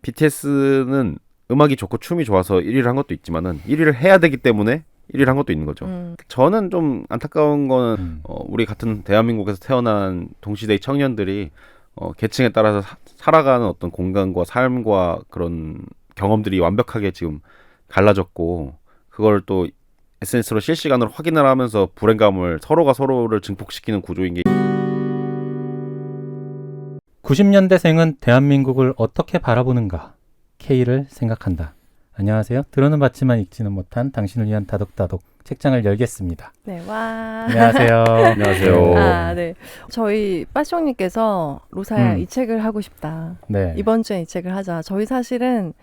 BTS는 음악이 좋고 춤이 좋아서 1위를 한 것도 있지만은 1위를 해야 되기 때문에 1위를 한 것도 있는 거죠. 저는 좀 안타까운 거는 우리 같은 대한민국에서 태어난 동시대의 청년들이 계층에 따라서 살아가는 어떤 공간과 삶과 그런 경험들이 완벽하게 지금 갈라졌고 그걸 또 SNS로 실시간으로 확인을 하면서 불행감을 서로가 서로를 증폭시키는 구조인 게 90년대생은 대한민국을 어떻게 바라보는가? K를 생각한다. 안녕하세요. 들어는 봤지만 읽지는 못한 당신을 위한 다독다독 책장을 열겠습니다. 네, 와. 안녕하세요. 안녕하세요. 아, 네. 저희 빠숑님께서 로사야 이 책을 하고 싶다. 네. 이번 주에 이 책을 하자. 저희 사실은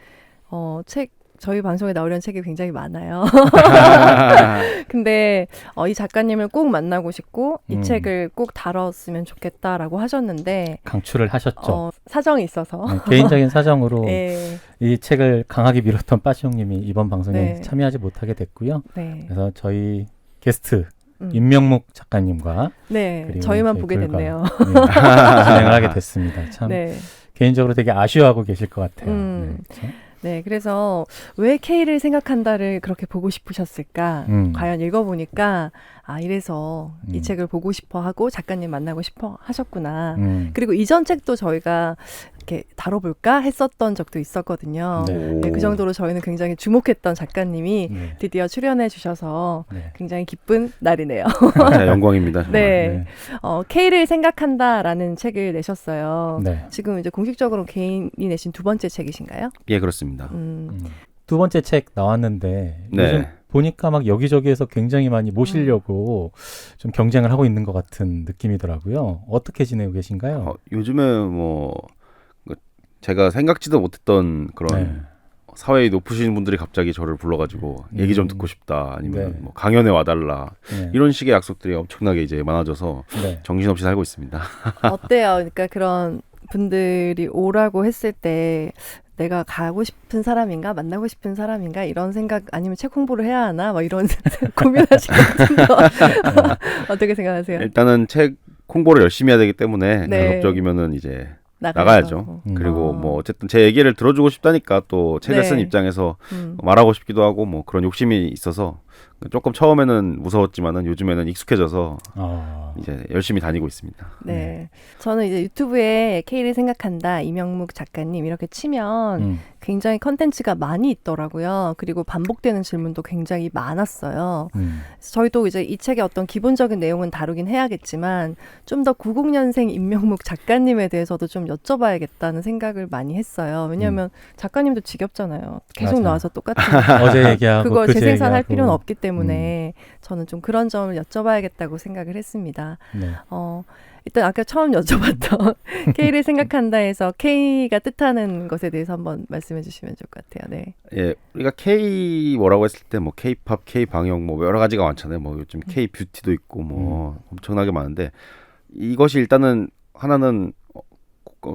저희 방송에 나오려는 책이 굉장히 많아요. 근데 이 작가님을 꼭 만나고 싶고 이 책을 꼭 다뤘으면 좋겠다라고 하셨는데 강추를 하셨죠. 사정이 있어서 네, 개인적인 사정으로 네. 이 책을 강하게 밀었던 빠숑님이 이번 방송에 네. 참여하지 못하게 됐고요. 네. 그래서 저희 게스트 임명묵 작가님과 네, 저희만 보게 글과, 됐네요. 네, 진행을 하게 됐습니다. 참 네. 개인적으로 되게 아쉬워하고 계실 것 같아요. 네, 그렇죠? 네, 그래서 왜 K를 생각한다를 그렇게 보고 싶으셨을까? 과연 읽어보니까 이래서 이 책을 보고 싶어 하고 작가님 만나고 싶어 하셨구나. 그리고 이전 책도 저희가 이렇게 다뤄볼까 했었던 적도 있었거든요. 네. 네, 그 정도로 저희는 굉장히 주목했던 작가님이 네. 드디어 출연해 주셔서 네. 굉장히 기쁜 날이네요. 자, 영광입니다. 정말. 네, K를 생각한다라는 책을 내셨어요. 네. 지금 이제 공식적으로 개인이 내신 두 번째 책이신가요? 예, 그렇습니다. 두 번째 책 나왔는데 네. 요즘 보니까 막 여기저기에서 굉장히 많이 모시려고 좀 경쟁을 하고 있는 것 같은 느낌이더라고요. 어떻게 지내고 계신가요? 요즘에 뭐 제가 생각지도 못했던 그런 네. 사회에 높으신 분들이 갑자기 저를 불러가지고 얘기 좀 듣고 싶다 아니면 네. 뭐 강연에 와달라 네. 이런 식의 약속들이 엄청나게 이제 많아져서 네. 정신없이 살고 있습니다. 어때요? 그러니까 그런 분들이 오라고 했을 때 내가 가고 싶은 사람인가 만나고 싶은 사람인가 이런 생각 아니면 책 홍보를 해야 하나 뭐 이런 고민하실 것 같은데 어떻게 생각하세요? 일단은 책 홍보를 열심히 해야 되기 때문에 네. 가급적이면은 이제 나가야죠. 나가야죠. 그리고 뭐 어쨌든 제 얘기를 들어주고 싶다니까 또 책을 네. 쓴 입장에서 말하고 싶기도 하고 뭐 그런 욕심이 있어서 조금 처음에는 무서웠지만은 요즘에는 익숙해져서 이제 열심히 다니고 있습니다. 네. 저는 이제 유튜브에 K를 생각한다 이명묵 작가님 이렇게 치면 굉장히 컨텐츠가 많이 있더라고요. 그리고 반복되는 질문도 굉장히 많았어요. 그래서 저희도 이제 이 책의 어떤 기본적인 내용은 다루긴 해야겠지만 좀 더 90년생 임명묵 작가님에 대해서도 좀 여쭤봐야겠다는 생각을 많이 했어요. 왜냐하면 작가님도 지겹잖아요. 계속 맞아. 나와서 똑같은 어제 얘기하고 그걸 그제 재생산할 얘기하고. 필요는 없기 때문에 저는 좀 그런 점을 여쭤봐야겠다고 생각을 했습니다. 네. 일단 아까 처음 여쭤봤던 K를 생각한다에서 K가 뜻하는 것에 대해서 한번 말씀해 주시면 좋을 것 같아요. 네. 예, 우리가 K 뭐라고 했을 때 뭐 K-팝, K-방역 뭐 여러 가지가 많잖아요. 뭐 요즘 K-뷰티도 있고 뭐 엄청나게 많은데 이것이 일단은 하나는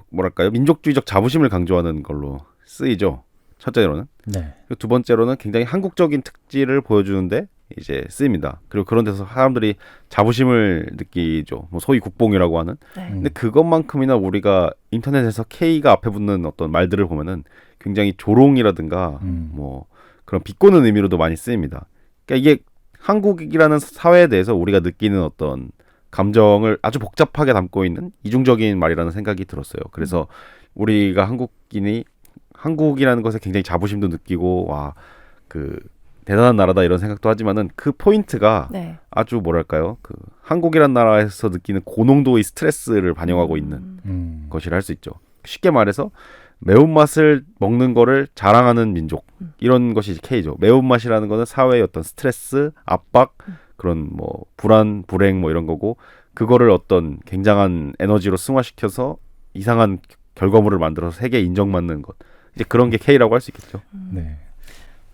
뭐랄까요? 민족주의적 자부심을 강조하는 걸로 쓰이죠. 첫째로는. 네. 그리고 두 번째로는 굉장히 한국적인 특질을 보여주는데 이제 쓰입니다. 그리고 그런 데서 사람들이 자부심을 느끼죠. 뭐 소위 국뽕이라고 하는. 네. 근데 그것만큼이나 우리가 인터넷에서 K가 앞에 붙는 어떤 말들을 보면은 굉장히 조롱이라든가 뭐 그런 비꼬는 의미로도 많이 쓰입니다. 그러니까 이게 한국이라는 사회에 대해서 우리가 느끼는 어떤 감정을 아주 복잡하게 담고 있는 이중적인 말이라는 생각이 들었어요. 그래서 우리가 한국이라는 것에 굉장히 자부심도 느끼고 그 대단한 나라다 이런 생각도 하지만은 그 포인트가 네. 아주 뭐랄까요? 그 한국이란 나라에서 느끼는 고농도의 스트레스를 반영하고 있는 것이라 할 수 있죠. 쉽게 말해서 매운맛을 먹는 거를 자랑하는 민족 이런 것이 K죠. 매운맛이라는 거는 사회의 어떤 스트레스, 압박, 그런 뭐 불안, 불행 뭐 이런 거고 그거를 어떤 굉장한 에너지로 승화시켜서 이상한 결과물을 만들어서 세계에 인정받는 것. 이제 그런 게 K라고 할 수 있겠죠. 네.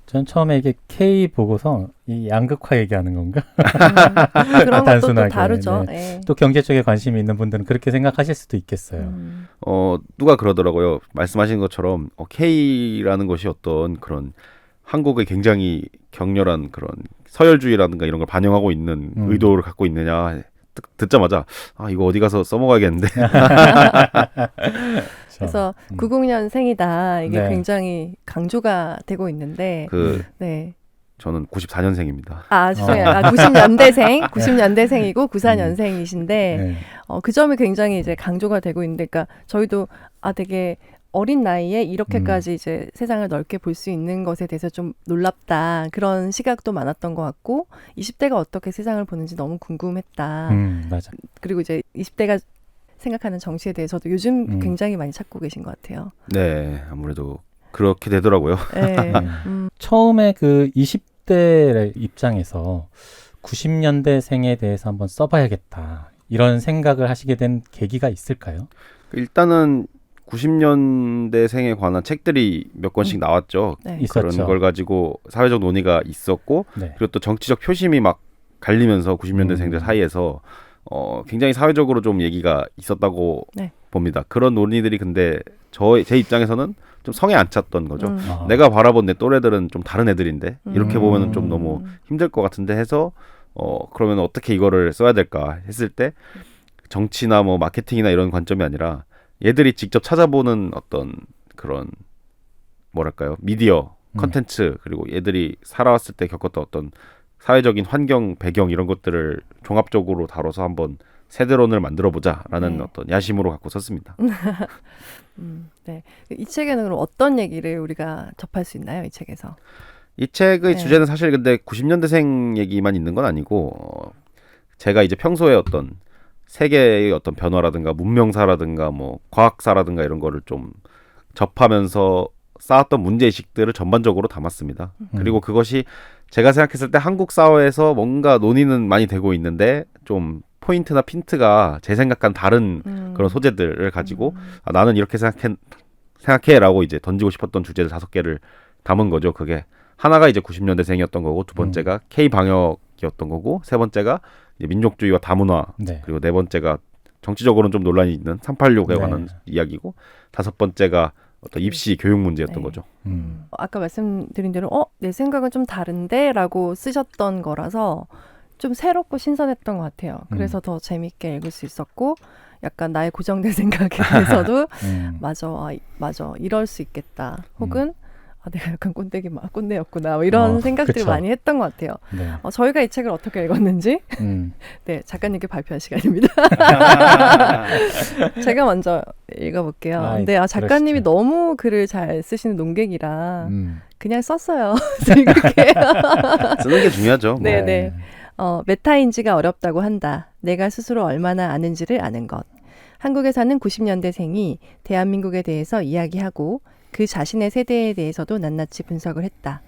전 처음에 이게 K 보고서 이 양극화 얘기하는 건가? 그런 것도 또 단순하게, 다르죠. 네. 네. 또 경제 쪽에 관심이 있는 분들은 그렇게 생각하실 수도 있겠어요. 누가 그러더라고요. 말씀하신 것처럼 K라는 것이 어떤 그런 한국의 굉장히 격렬한 그런 서열주의라든가 이런 걸 반영하고 있는 의도를 갖고 있느냐. 듣자마자 이거 어디 가서 써먹어야겠는데. 그래서 90년생이다. 이게 네. 굉장히 강조가 되고 있는데 네. 저는 94년생입니다. 죄송해요. 90년대생, 90년대생이고 94년생이신데 네. 그 점이 굉장히 이제 강조가 되고 있는데, 그러니까 저희도 되게 어린 나이에 이렇게까지 이제 세상을 넓게 볼 수 있는 것에 대해서 좀 놀랍다. 그런 시각도 많았던 것 같고, 20대가 어떻게 세상을 보는지 너무 궁금했다. 맞아. 그리고 이제 20대가 생각하는 정치에 대해서도 요즘 굉장히 많이 찾고 계신 것 같아요. 네, 아무래도 그렇게 되더라고요. 네. 처음에 그 20대 입장에서 90년대생에 대해서 한번 써봐야겠다. 이런 생각을 하시게 된 계기가 있을까요? 일단은 90년대생에 관한 책들이 몇 권씩 나왔죠. 네. 있었죠. 그런 걸 가지고 사회적 논의가 있었고, 네. 그리고 또 정치적 표심이 막 갈리면서 90년대생들 사이에서 굉장히 사회적으로 좀 얘기가 있었다고 네. 봅니다. 그런 논의들이 근데 제 입장에서는 좀 성에 안 찼던 거죠. 아. 내가 바라본 내 또래들은 좀 다른 애들인데 이렇게 보면은 좀 너무 힘들 것 같은데 해서 그러면 어떻게 이거를 써야 될까 했을 때 정치나 뭐 마케팅이나 이런 관점이 아니라 얘들이 직접 찾아보는 어떤 그런 뭐랄까요, 미디어 컨텐츠, 그리고 얘들이 살아왔을 때 겪었던 어떤 사회적인 환경, 배경 이런 것들을 종합적으로 다뤄서 한번 세대론을 만들어보자라는 네. 어떤 야심으로 갖고 썼습니다. 네. 이 책에는 그럼 어떤 얘기를 우리가 접할 수 있나요? 이 책에서? 이 책의 네. 주제는 사실 근데 90년대생 얘기만 있는 건 아니고 제가 이제 평소에 어떤 세계의 어떤 변화라든가 문명사라든가 뭐 과학사라든가 이런 거를 좀 접하면서 쌓았던 문제의식들을 전반적으로 담았습니다. 그리고 그것이 제가 생각했을 때 한국 사회에서 뭔가 논의는 많이 되고 있는데 좀 포인트나 핀트가 제 생각과는 다른 그런 소재들을 가지고 나는 이렇게 생각해라고 이제 던지고 싶었던 주제를 5개를 담은 거죠. 그게 하나가 이제 90년대생이었던 거고, 두 번째가 K-방역이었던 거고, 세 번째가 이제 민족주의와 다문화, 네. 그리고 네 번째가 정치적으로는 좀 논란이 있는 386에 관한 이야기고, 5번째가 어떤 입시 교육 문제였던 거죠. 아까 말씀드린 대로 내 생각은 좀 다른데 라고 쓰셨던 거라서 좀 새롭고 신선했던 것 같아요. 그래서 더 재밌게 읽을 수 있었고, 약간 나의 고정된 생각에 대해서도 맞아 이럴 수 있겠다. 혹은 내가 약간 꼰대였구나. 뭐 이런 생각들을 그쵸. 많이 했던 것 같아요. 네. 저희가 이 책을 어떻게 읽었는지 네, 작가님께 발표할 시간입니다. 제가 먼저 읽어볼게요. 근데 작가님이 그러시죠. 너무 글을 잘 쓰시는 논객이라 그냥 썼어요. 이렇게 쓰는 게 중요하죠. 뭐. 네네. 메타인지가 어렵다고 한다. 내가 스스로 얼마나 아는지를 아는 것. 한국에 사는 90년대생이 대한민국에 대해서 이야기하고 그 자신의 세대에 대해서도 낱낱이 분석을 했다.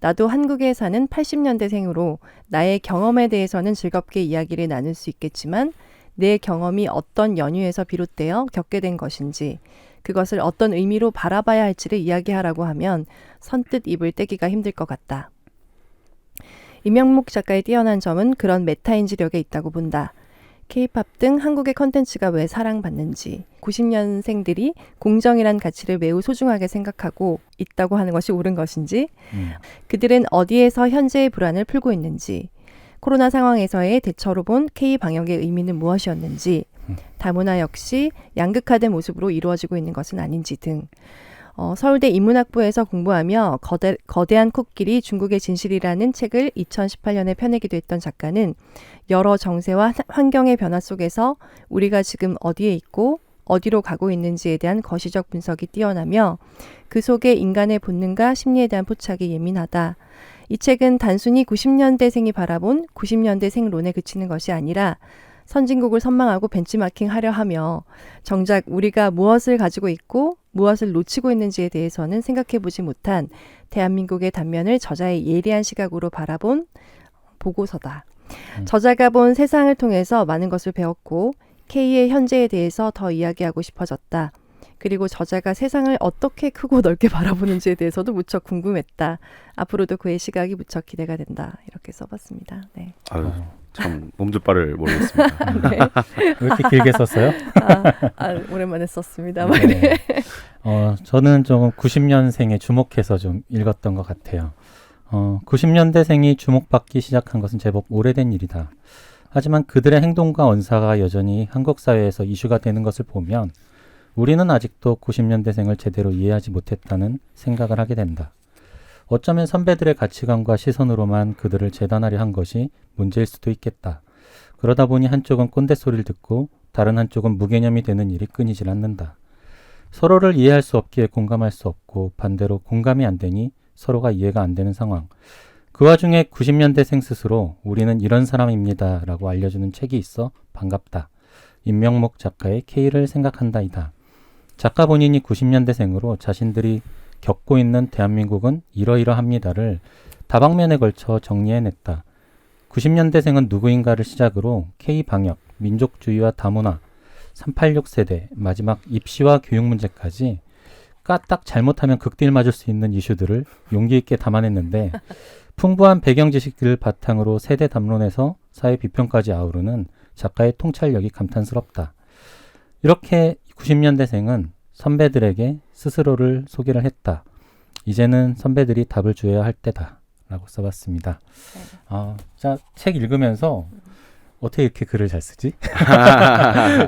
나도 한국에 사는 80년대생으로 나의 경험에 대해서는 즐겁게 이야기를 나눌 수 있겠지만 내 경험이 어떤 연유에서 비롯되어 겪게 된 것인지, 그것을 어떤 의미로 바라봐야 할지를 이야기하라고 하면 선뜻 입을 떼기가 힘들 것 같다. 임영묵 작가의 뛰어난 점은 그런 메타인지력에 있다고 본다. K-팝 등 한국의 컨텐츠가 왜 사랑받는지, 90년생들이 공정이란 가치를 매우 소중하게 생각하고 있다고 하는 것이 옳은 것인지, 그들은 어디에서 현재의 불안을 풀고 있는지, 코로나 상황에서의 대처로 본 K-방역의 의미는 무엇이었는지, 다문화 역시 양극화된 모습으로 이루어지고 있는 것은 아닌지 등 서울대 인문학부에서 공부하며 거대한 코끼리 중국의 진실이라는 책을 2018년에 펴내기도 했던 작가는 여러 정세와 환경의 변화 속에서 우리가 지금 어디에 있고 어디로 가고 있는지에 대한 거시적 분석이 뛰어나며 그 속에 인간의 본능과 심리에 대한 포착이 예민하다. 이 책은 단순히 90년대생이 바라본 90년대생론에 그치는 것이 아니라 선진국을 선망하고 벤치마킹하려 하며 정작 우리가 무엇을 가지고 있고 무엇을 놓치고 있는지에 대해서는 생각해보지 못한 대한민국의 단면을 저자의 예리한 시각으로 바라본 보고서다. 저자가 본 세상을 통해서 많은 것을 배웠고 K의 현재에 대해서 더 이야기하고 싶어졌다. 그리고 저자가 세상을 어떻게 크고 넓게 바라보는지에 대해서도 무척 궁금했다. 앞으로도 그의 시각이 무척 기대가 된다. 이렇게 써봤습니다. 네. 아유, 참 몸둘 바를 모르겠습니다. 네. 왜 이렇게 길게 썼어요? 오랜만에 썼습니다. 네. 저는 좀 90년생에 주목해서 좀 읽었던 것 같아요. 90년대생이 주목받기 시작한 것은 제법 오래된 일이다. 하지만 그들의 행동과 언사가 여전히 한국 사회에서 이슈가 되는 것을 보면 우리는 아직도 90년대생을 제대로 이해하지 못했다는 생각을 하게 된다. 어쩌면 선배들의 가치관과 시선으로만 그들을 재단하려 한 것이 문제일 수도 있겠다. 그러다 보니 한쪽은 꼰대 소리를 듣고 다른 한쪽은 무개념이 되는 일이 끊이질 않는다. 서로를 이해할 수 없기에 공감할 수 없고 반대로 공감이 안 되니 서로가 이해가 안 되는 상황. 그 와중에 90년대생 스스로 우리는 이런 사람입니다 라고 알려주는 책이 있어 반갑다. 임명목 작가의 K를 생각한다이다. 작가 본인이 90년대생으로 자신들이 겪고 있는 대한민국은 이러이러합니다를 다방면에 걸쳐 정리해냈다. 90년대생은 누구인가를 시작으로 K방역, 민족주의와 다문화, 386 세대, 마지막 입시와 교육 문제까지 까딱 잘못하면 극딜 맞을 수 있는 이슈들을 용기 있게 담아냈는데 풍부한 배경 지식을 바탕으로 세대 담론에서 사회 비평까지 아우르는 작가의 통찰력이 감탄스럽다. 이렇게 90년대생은 선배들에게 스스로를 소개를 했다. 이제는 선배들이 답을 주어야 할 때다. 라고 써봤습니다. 자, 책 읽으면서 어떻게 이렇게 글을 잘 쓰지?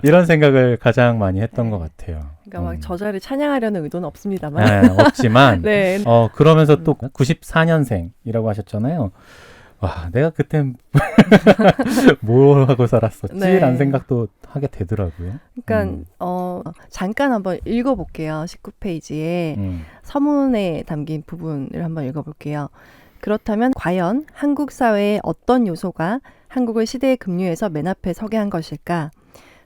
이런 생각을 가장 많이 했던 것 같아요. 그러니까 막 저자를 찬양하려는 의도는 없습니다만. 네, 없지만 네. 그러면서 또 94년생이라고 하셨잖아요. 와, 내가 그땐 뭘 하고 살았었지? 네. 라는 생각도 하게 되더라고요. 그러니까 잠깐 한번 읽어볼게요. 19페이지에 서문에 담긴 부분을 한번 읽어볼게요. 그렇다면 과연 한국 사회의 어떤 요소가 한국을 시대의 급류에서 맨 앞에 서게 한 것일까?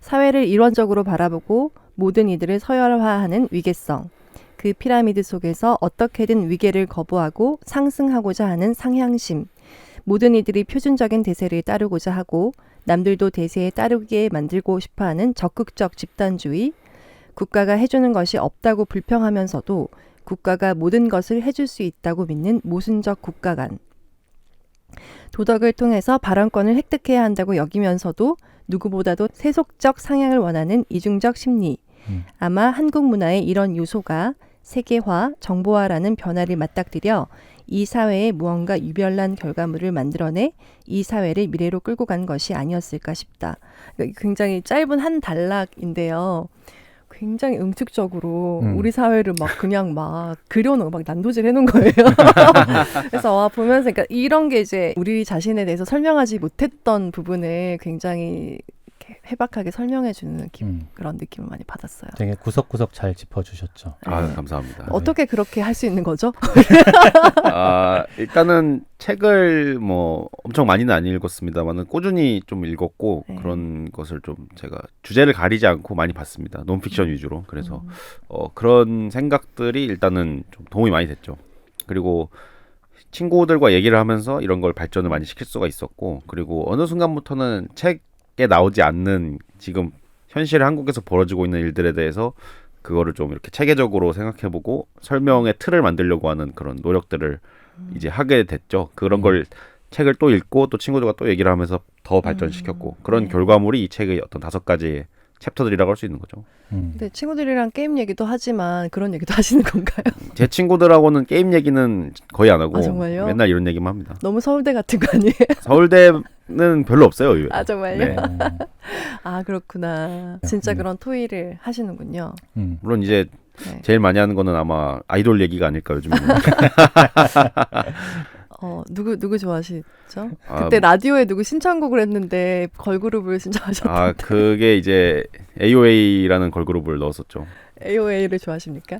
사회를 일원적으로 바라보고 모든 이들을 서열화하는 위계성, 그 피라미드 속에서 어떻게든 위계를 거부하고 상승하고자 하는 상향심, 모든 이들이 표준적인 대세를 따르고자 하고 남들도 대세에 따르게 만들고 싶어하는 적극적 집단주의, 국가가 해주는 것이 없다고 불평하면서도 국가가 모든 것을 해줄 수 있다고 믿는 모순적 국가관, 도덕을 통해서 발언권을 획득해야 한다고 여기면서도 누구보다도 세속적 상향을 원하는 이중적 심리. 아마 한국 문화의 이런 요소가 세계화, 정보화라는 변화를 맞닥뜨려 이 사회에 무언가 유별난 결과물을 만들어내 이 사회를 미래로 끌고 간 것이 아니었을까 싶다. 굉장히 짧은 한 단락인데요. 굉장히 응축적으로 우리 사회를 막 그냥 막 그려놓은 막 난도질 해놓은 거예요. 그래서 보면서 그러니까 이런 게 이제 우리 자신에 대해서 설명하지 못했던 부분을 굉장히 이렇게 해박하게 설명해주는 그런 느낌을 많이 받았어요. 되게 구석구석 잘 짚어주셨죠. 감사합니다. 어떻게 그렇게 할 수 있는 거죠? 일단은 책을 뭐 엄청 많이는 안 읽었습니다만은 꾸준히 좀 읽었고 그런 것을 좀 제가 주제를 가리지 않고 많이 봤습니다. 논픽션 위주로. 그래서 그런 생각들이 일단은 좀 도움이 많이 됐죠. 그리고 친구들과 얘기를 하면서 이런 걸 발전을 많이 시킬 수가 있었고, 그리고 어느 순간부터는 책에 나오지 않는 지금 현실 한국에서 벌어지고 있는 일들에 대해서 그거를 좀 이렇게 체계적으로 생각해보고 설명의 틀을 만들려고 하는 그런 노력들을 이제 하게 됐죠. 그런 걸 책을 또 읽고 또 친구들과 또 얘기를 하면서 더 발전시켰고 그런 결과물이 이 책의 어떤 5가지 챕터들이라고 할 수 있는 거죠. 근데 친구들이랑 게임 얘기도 하지만 그런 얘기도 하시는 건가요? 제 친구들하고는 게임 얘기는 거의 안 하고 정말요? 맨날 이런 얘기만 합니다. 너무 서울대 같은 거 아니에요? 서울대는 별로 없어요. 의외로. 정말요? 네. 그렇구나. 진짜 그런 토의를 하시는군요. 물론 이제 제일 많이 하는 거는 아마 아이돌 얘기가 아닐까 요즘에는. 누구 좋아하시죠? 그때 라디오에 누구 신청곡을 했는데 걸그룹을 신청하셨던데. 그게 이제 AOA라는 걸그룹을 넣었었죠. AOA를 좋아하십니까?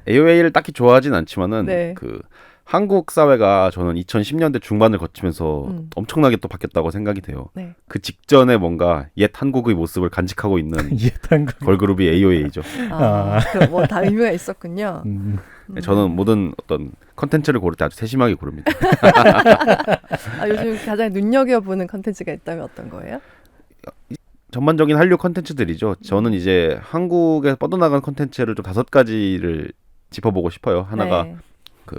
AOA를 딱히 좋아하진 않지만은 네. 그 한국 사회가 저는 2010년대 중반을 거치면서 엄청나게 또 바뀌었다고 생각이 돼요. 네. 그 직전에 뭔가 옛 한국의 모습을 간직하고 있는 걸그룹이 AOA죠. 뭐 다 의미가 있었군요. 저는 모든 어떤 컨텐츠를 고를 때 아주 세심하게 고릅니다. 요즘 가장 눈여겨보는 컨텐츠가 있다면 어떤 거예요? 전반적인 한류 컨텐츠들이죠. 저는 이제 한국에 뻗어나간 컨텐츠를 좀 5가지를 짚어보고 싶어요. 하나가 그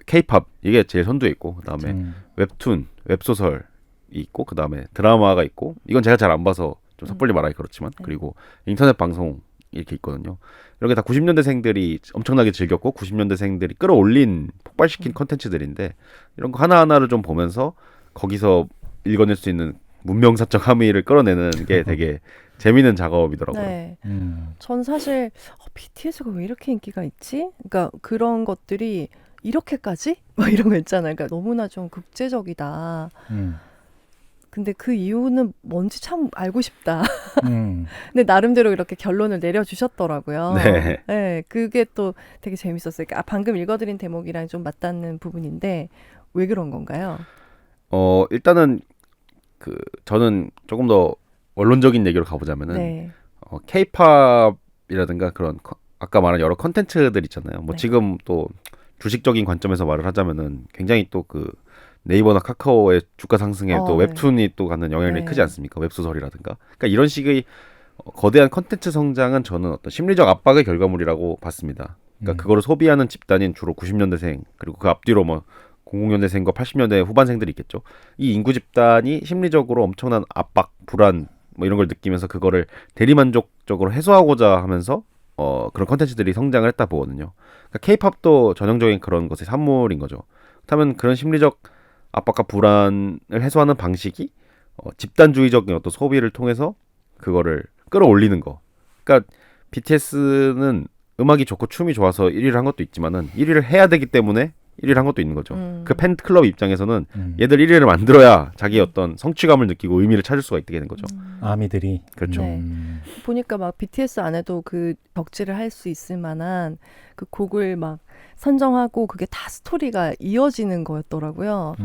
K-팝 이게 제일 선두에 있고, 그다음에 웹툰, 웹소설이 있고, 그다음에 드라마가 있고, 이건 제가 잘 안 봐서 좀 섣불리 말하기 그렇지만, 그리고 인터넷 방송 이렇게 있거든요. 이런 게 다 90년대생들이 엄청나게 즐겼고 90년대생들이 끌어올린 폭발시킨 컨텐츠들인데, 이런 거 하나하나를 좀 보면서 거기서 읽어낼 수 있는 문명사적 함의를 끌어내는 게 되게 재미있는 작업이더라고요. 네. 전 사실 BTS가 왜 이렇게 인기가 있지? 그러니까 그런 것들이 이렇게까지? 막 이런 거 있잖아요. 그러니까 너무나 좀 국제적이다. 근데 그 이유는 뭔지 참 알고 싶다. 근데 나름대로 이렇게 결론을 내려주셨더라고요. 네. 네, 그게 또 되게 재밌었어요. 그러니까 방금 읽어드린 대목이랑 좀 맞닿는 부분인데 왜 그런 건가요? 일단은 저는 조금 더 원론적인 얘기로 가보자면은 네. K-팝이라든가 그런 아까 말한 여러 컨텐츠들 있잖아요. 뭐 네. 지금 또 주식적인 관점에서 말을 하자면은 굉장히 또 네이버나 카카오의 주가 상승에 또 네. 웹툰이 또 갖는 영향력이 네. 크지 않습니까? 웹소설이라든가. 그러니까 이런 식의 거대한 컨텐츠 성장은 저는 어떤 심리적 압박의 결과물이라고 봤습니다. 그러니까 그거를 소비하는 집단인 주로 90년대생 그리고 그 앞뒤로 뭐 00년대생과 80년대 후반생들이 있겠죠. 이 인구 집단이 심리적으로 엄청난 압박, 불안 뭐 이런 걸 느끼면서 그거를 대리만족적으로 해소하고자 하면서 그런 컨텐츠들이 성장을 했다 보거든요. 그러니까 K-팝도 전형적인 그런 것의 산물인 거죠. 그렇다면 그런 심리적 압박과 불안을 해소하는 방식이 집단주의적인 어떤 소비를 통해서 그거를 끌어올리는 거. 그러니까 BTS는 음악이 좋고 춤이 좋아서 1위를 한 것도 있지만은 1위를 해야 되기 때문에 1위를 한 것도 있는 거죠. 그 팬클럽 입장에서는 얘들 1위를 만들어야 자기의 어떤 성취감을 느끼고 의미를 찾을 수가 있게 되는 거죠. 아미들이. 그렇죠. 네. 보니까 막 BTS 안에도 그 덕질을 할 수 있을 만한 그 곡을 막 선정하고 그게 다 스토리가 이어지는 거였더라고요.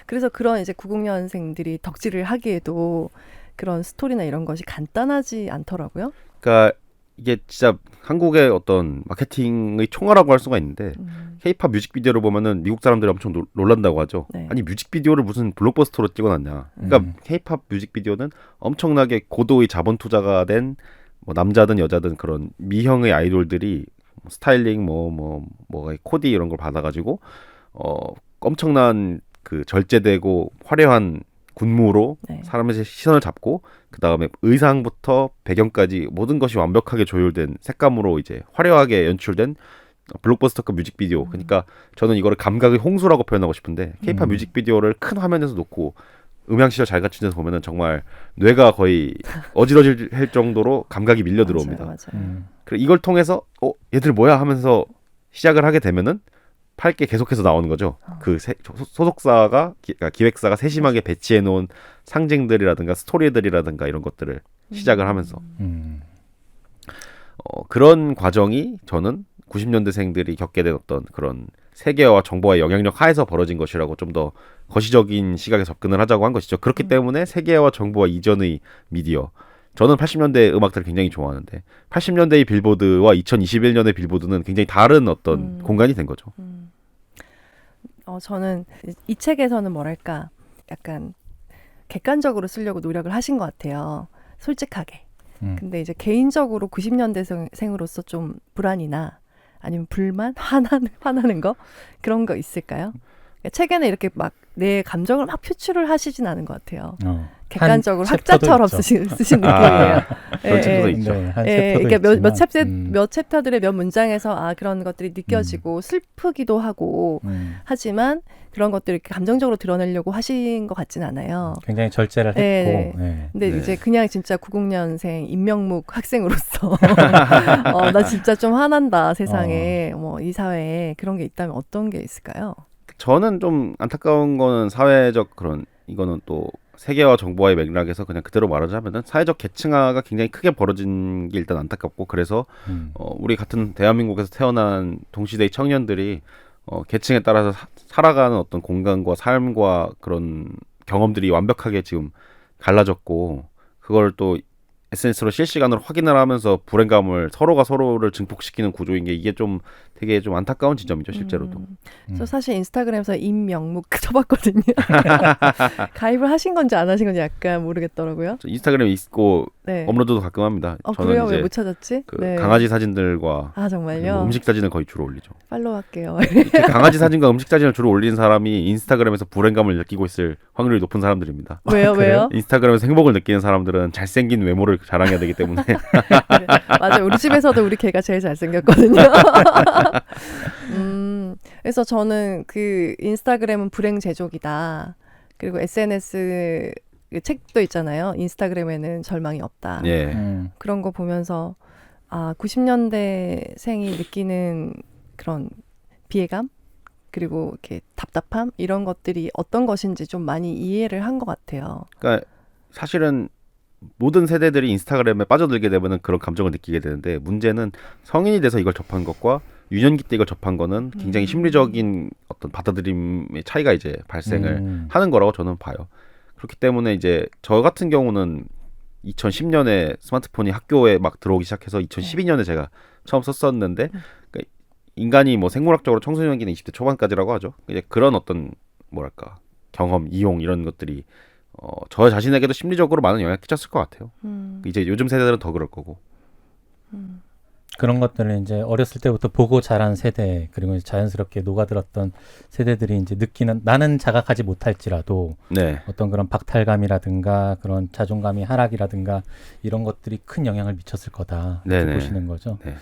그래서 그런 이제 90년생들이 덕질을 하기에도 그런 스토리나 이런 것이 간단하지 않더라고요. 그러니까 이게 진짜 한국의 어떤 마케팅의 총알이라고 할 수가 있는데 K-팝 뮤직비디오를 보면은 미국 사람들이 엄청 놀란다고 하죠. 네. 아니 뮤직비디오를 무슨 블록버스터로 찍어놨냐. 그러니까 K-팝 뮤직비디오는 엄청나게 고도의 자본 투자가 된 뭐 남자든 여자든 그런 미형의 아이돌들이 스타일링 뭐가 코디 이런 걸 받아가지고 엄청난 그 절제되고 화려한 군무로 네. 사람의 시선을 잡고 그 다음에 의상부터 배경까지 모든 것이 완벽하게 조율된 색감으로 이제 화려하게 연출된 블록버스터급 뮤직비디오. 그러니까 저는 이거를 감각의 홍수라고 표현하고 싶은데 K-팝 뮤직비디오를 큰 화면에서 놓고 음향 시절 잘 갖춘 데서 보면은 정말 뇌가 거의 어지러질 정도로 감각이 밀려 들어옵니다. 맞아요. 그리고 이걸 통해서 얘들 뭐야 하면서 시작을 하게 되면은 팔게 계속해서 나오는 거죠. 그 소속사가 기획사가 세심하게 배치해 놓은 상징들이라든가 스토리들이라든가 이런 것들을 시작을 하면서 그런 과정이 저는 90년대생들이 겪게 된 어떤 그런 세계와 정보와 영향력 하에서 벌어진 것이라고 좀 더 거시적인 시각에 접근을 하자고 한 것이죠. 그렇기 때문에 세계와 정보와 이전의 미디어. 저는 80년대 음악들을 굉장히 좋아하는데 80년대의 빌보드와 2021년의 빌보드는 굉장히 다른 어떤 공간이 된 거죠. 저는 이 책에서는 뭐랄까 약간 객관적으로 쓰려고 노력을 하신 것 같아요. 솔직하게. 근데 이제 개인적으로 90년대생으로서 좀 불안이나 아니면 불만? 화나는 거? 그런 거 있을까요? 그러니까 책에는 이렇게 막 내 감정을 막 표출을 하시진 않은 것 같아요. 객관적으로 학자처럼 쓰신 느낌이에요. 그런 챕터도 있죠. 이게 몇 챕터들의 몇 문장에서 그런 것들이 느껴지고 슬프기도 하고 하지만 그런 것들을 이렇게 감정적으로 드러내려고 하신 것 같진 않아요. 굉장히 절제를 했고. 근데 이제 그냥 진짜 90년생 임명묵 학생으로서 나 진짜 좀 화난다 세상에 이 사회에 그런 게 있다면 어떤 게 있을까요? 저는 좀 안타까운 거는 사회적 그런 이거는 또 세계와 정보와의 맥락에서 그냥 그대로 말하자면은 사회적 계층화가 굉장히 크게 벌어진 게 일단 안타깝고 그래서 우리 같은 대한민국에서 태어난 동시대의 청년들이 계층에 따라서 살아가는 어떤 공간과 삶과 그런 경험들이 완벽하게 지금 갈라졌고 그걸 또 SNS로 실시간으로 확인을 하면서 불행감을 서로가 서로를 증폭시키는 구조인 게 이게 좀 되게 좀 안타까운 지점이죠 실제로도. 저 사실 인스타그램에서 임명묵 쳐봤거든요. 가입을 하신 건지 안 하신 건지 약간 모르겠더라고요. 저 인스타그램에 있고 업로드도 가끔 합니다. 저는 그래요? 이제 왜 못 찾았지? 강아지 사진들과 정말요? 음식 사진을 거의 주로 올리죠. 팔로우할게요. 이렇게 강아지 사진과 음식 사진을 주로 올리는 사람이 인스타그램에서 불행감을 느끼고 있을 확률이 높은 사람들입니다. 왜요? 인스타그램에서 행복을 느끼는 사람들은 잘생긴 외모를 자랑해야 되기 때문에. 맞아요. 우리 집에서도 우리 개가 제일 잘생겼거든요. 그래서 저는 그 인스타그램은 불행 제조기다. 그리고 SNS 그 책도 있잖아요. 인스타그램에는 절망이 없다. 예. 그런 거 보면서 90년대생이 느끼는 그런 비애감 그리고 이렇게 답답함 이런 것들이 어떤 것인지 좀 많이 이해를 한 것 같아요. 그러니까 사실은 모든 세대들이 인스타그램에 빠져들게 되면은 그런 감정을 느끼게 되는데 문제는 성인이 돼서 이걸 접한 것과 유년기 때 이걸 접한 거는 굉장히 심리적인 어떤 받아들임의 차이가 이제 발생을 하는 거라고 저는 봐요. 그렇기 때문에 이제 저 같은 경우는 2010년에 스마트폰이 학교에 막 들어오기 시작해서 2012년에 제가 처음 썼었는데 그러니까 인간이 뭐 생물학적으로 청소년기는 20대 초반까지라고 하죠. 이제 그런 어떤 뭐랄까 경험, 이용 이런 것들이 저 자신에게도 심리적으로 많은 영향을 끼쳤을 것 같아요. 이제 요즘 세대들은 더 그럴 거고. 그런 것들을 이제 어렸을 때부터 보고 자란 세대 그리고 이제 자연스럽게 녹아들었던 세대들이 이제 느끼는 나는 자각하지 못할지라도 네. 어떤 그런 박탈감이라든가 그런 자존감이 하락이라든가 이런 것들이 큰 영향을 미쳤을 거다 이렇게 보시는 거죠. 네.